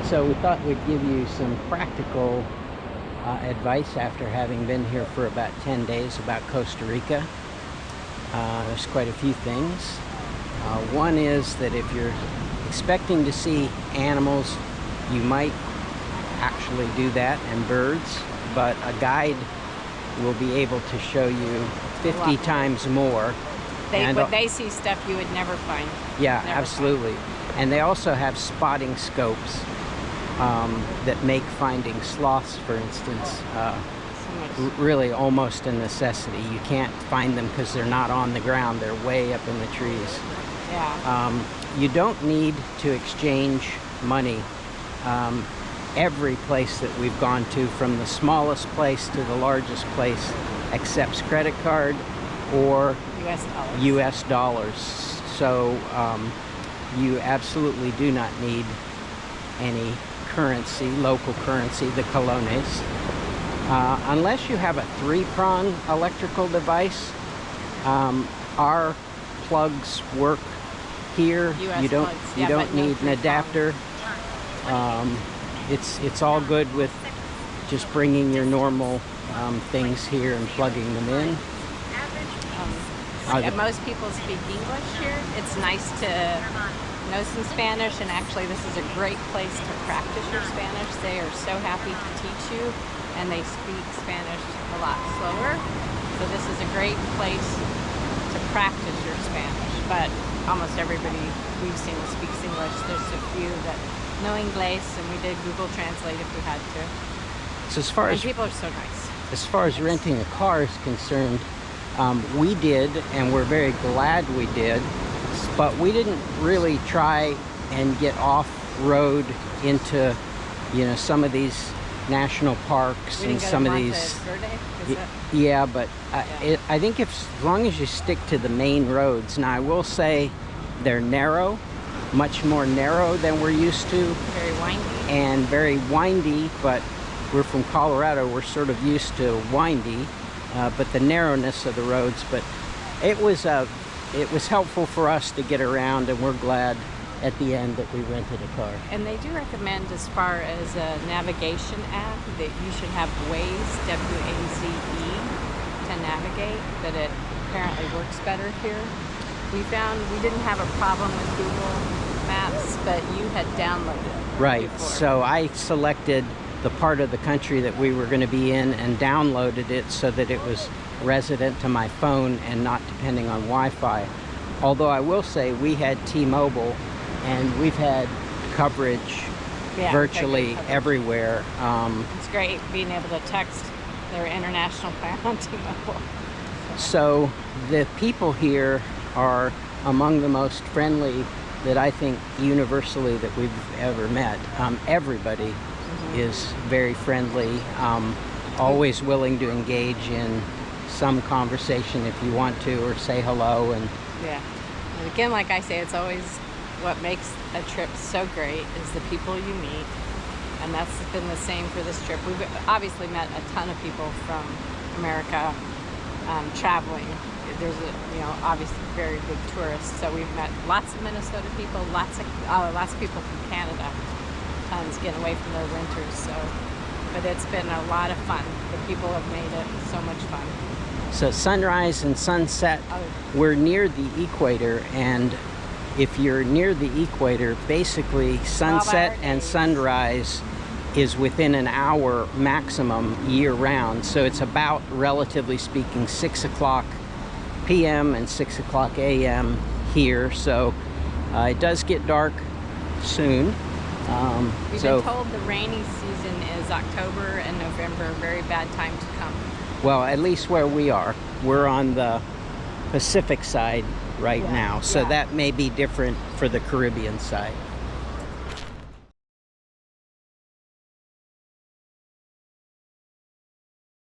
So we thought we'd give you some practical advice after having been here for about 10 days about Costa Rica. There's quite a few things. One is that if you're expecting to see animals, you might actually do that, and birds, but a guide will be able to show you 50 times more. They see stuff you would never find. Yeah, absolutely. And they also have spotting scopes that make finding sloths, for instance, really almost a necessity. You can't find them because they're not on the ground. They're way up in the trees. Yeah. You don't need to exchange money. Every place that we've gone to, from the smallest place to the largest place, accepts credit card or US dollars. So you absolutely do not need any currency, local currency, the colones. Unless you have a 3-prong electrical device, our plugs work here. You don't need an adapter. It's all good with just bringing your normal things here and plugging them in. Most people speak English here. It's nice to know some Spanish, and actually this is a great place to practice your Spanish. They are so happy to teach you, and they speak Spanish a lot slower. So this is a great place to practice your Spanish. But almost everybody we've seen speaks English. There's a few that know English, and we did Google Translate if we had to. So as far as people are so nice. As far as renting a car is concerned, we did, and we're very glad we did, but we didn't really try and get off-road into, some of these national parks and some of these. Yeah, but I think as long as you stick to the main roads. Now I will say they're narrow, much more narrow than we're used to. Very windy. And very windy, but we're from Colorado. We're sort of used to windy, but the narrowness of the roads. But it was helpful for us to get around, and we're glad at the end that we rented a car. And they do recommend, as far as a navigation app, that you should have Waze, W-A-Z-E, to navigate, that it apparently works better here. We found we didn't have a problem with Google Maps, but you had downloaded it. Right, before. So I selected the part of the country that we were going to be in and downloaded it so that it was resident to my phone and not depending on Wi-Fi. Although I will say we had T-Mobile, and we've had coverage virtually everywhere. It's great being able to text their international plan on T-Mobile. So the people here are among the most friendly that I think universally that we've ever met. Everybody is very friendly, always willing to engage in some conversation if you want to, or say hello. And again, like I say, it's always what makes a trip so great is the people you meet, and that's been the same for this trip. We've obviously met a ton of people from America traveling. There's obviously very big tourists, so we've met lots of Minnesota people, lots of people from Canada, tons getting away from their winters. So, but it's been a lot of fun. The people have made it so much fun. So sunrise and sunset, we're near the equator, and if you're near the equator, basically sunset and sunrise is within an hour maximum year-round. So it's about, relatively speaking, 6 o'clock p.m. and 6 o'clock a.m. here. So it does get dark soon. We've been told the rainy season is October and November, a very bad time to come. Well, at least where we are. We're on the Pacific side right now, so that may be different for the Caribbean side.